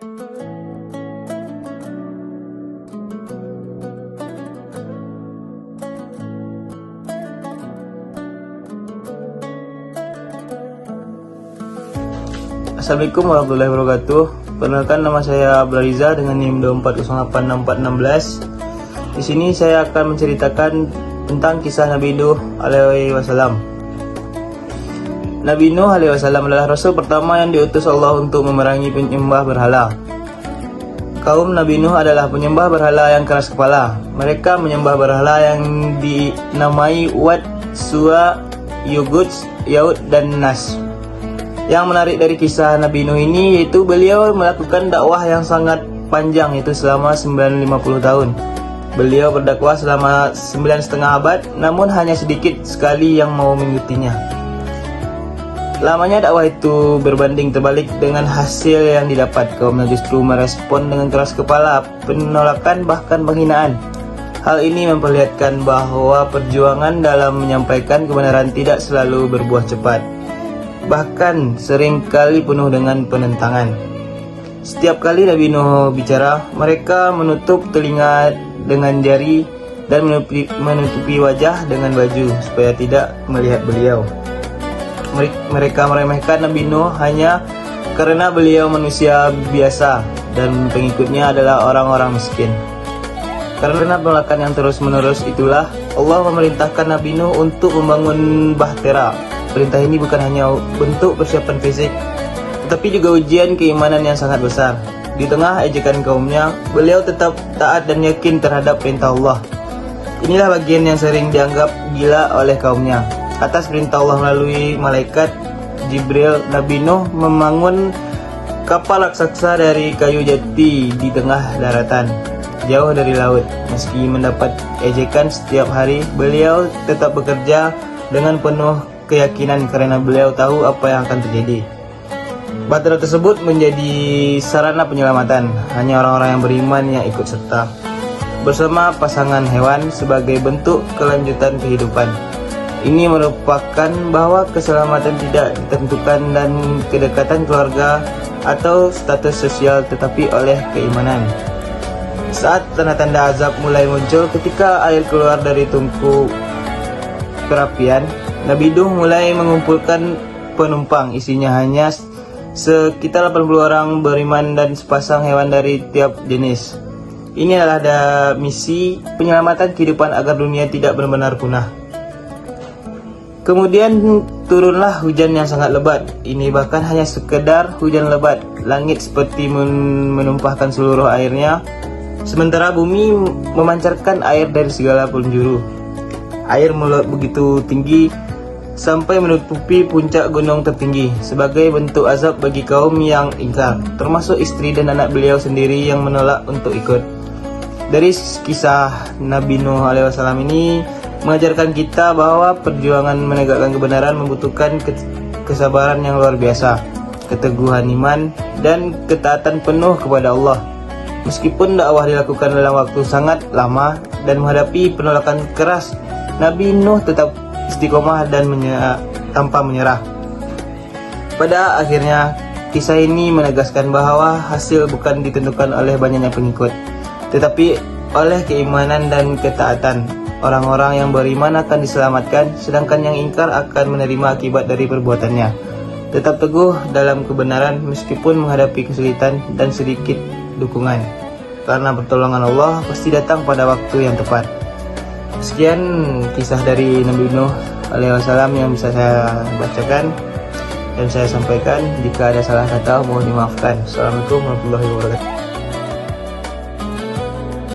Assalamualaikum warahmatullahi wabarakatuh. Perkenalkan, nama saya Abdulriza dengan NIM 24086416. Di sini saya akan menceritakan tentang kisah Nabi Nuh alaihi wasallam. Nabi Nuh alaihi wasallam adalah rasul pertama yang diutus Allah untuk memerangi penyembah berhala. Kaum Nabi Nuh adalah penyembah berhala yang keras kepala. Mereka menyembah berhala yang dinamai Wat, Suwa, Yugut, Yaud, dan Nas. Yang menarik dari kisah Nabi Nuh ini yaitu beliau melakukan dakwah yang sangat panjang, yaitu selama 950 tahun. Beliau berdakwah selama 9,5 abad, namun hanya sedikit sekali yang mau mengikutinya. Lamanya dakwah itu berbanding terbalik dengan hasil yang didapat. Kaumnya justru merespon dengan keras kepala, penolakan, bahkan penghinaan. Hal ini memperlihatkan bahwa perjuangan dalam menyampaikan kebenaran tidak selalu berbuah cepat, bahkan seringkali penuh dengan penentangan. Setiap kali Nabi Nuh bicara, mereka menutup telinga dengan jari dan menutupi wajah dengan baju supaya tidak melihat beliau. Mereka meremehkan Nabi Nuh hanya karena beliau manusia biasa dan pengikutnya adalah orang-orang miskin. Karena penolakan yang terus-menerus itulah Allah memerintahkan Nabi Nuh untuk membangun bahtera. Perintah ini bukan hanya bentuk persiapan fisik, tetapi juga ujian keimanan yang sangat besar. Di tengah ejekan kaumnya, beliau tetap taat dan yakin terhadap perintah Allah. Inilah bagian yang sering dianggap gila oleh kaumnya. Atas perintah Allah melalui malaikat Jibril, Nabi Nuh membangun kapal raksasa dari kayu jati di tengah daratan, jauh dari laut. Meski mendapat ejekan setiap hari, beliau tetap bekerja dengan penuh keyakinan karena beliau tahu apa yang akan terjadi. Bahtera tersebut menjadi sarana penyelamatan. Hanya orang-orang yang beriman yang ikut serta bersama pasangan hewan sebagai bentuk kelanjutan kehidupan. Ini merupakan bahwa keselamatan tidak ditentukan dan kedekatan keluarga atau status sosial, tetapi oleh keimanan. Saat tanda-tanda azab mulai muncul ketika air keluar dari tungku perapian, Nabi Nuh mulai mengumpulkan penumpang. Isinya hanya sekitar 80 orang beriman dan sepasang hewan dari tiap jenis. Ini adalah misi penyelamatan kehidupan agar dunia tidak benar-benar punah. Kemudian turunlah hujan yang sangat lebat. Ini bahkan hanya sekedar hujan lebat. Langit seperti menumpahkan seluruh airnya, sementara bumi memancarkan air dari segala penjuru. Air meluap begitu tinggi sampai menutupi puncak gunung tertinggi sebagai bentuk azab bagi kaum yang ingkar, termasuk istri dan anak beliau sendiri yang menolak untuk ikut. Dari kisah Nabi Nuh alaihi wasallam ini mengajarkan kita bahwa perjuangan menegakkan kebenaran membutuhkan kesabaran yang luar biasa, keteguhan iman, dan ketaatan penuh kepada Allah. Meskipun dakwah dilakukan dalam waktu sangat lama dan menghadapi penolakan keras, Nabi Nuh tetap istiqomah dan tanpa menyerah. Pada akhirnya, kisah ini menegaskan bahwa hasil bukan ditentukan oleh banyaknya pengikut, tetapi oleh keimanan dan ketaatan. Orang-orang yang beriman akan diselamatkan, sedangkan yang ingkar akan menerima akibat dari perbuatannya. Tetap teguh dalam kebenaran meskipun menghadapi kesulitan dan sedikit dukungan, karena pertolongan Allah pasti datang pada waktu yang tepat. Sekian kisah dari Nabi Nuh alaihi wasallam yang bisa saya bacakan dan saya sampaikan. Jika ada salah kata mohon dimaafkan. Assalamualaikum warahmatullahi wabarakatuh.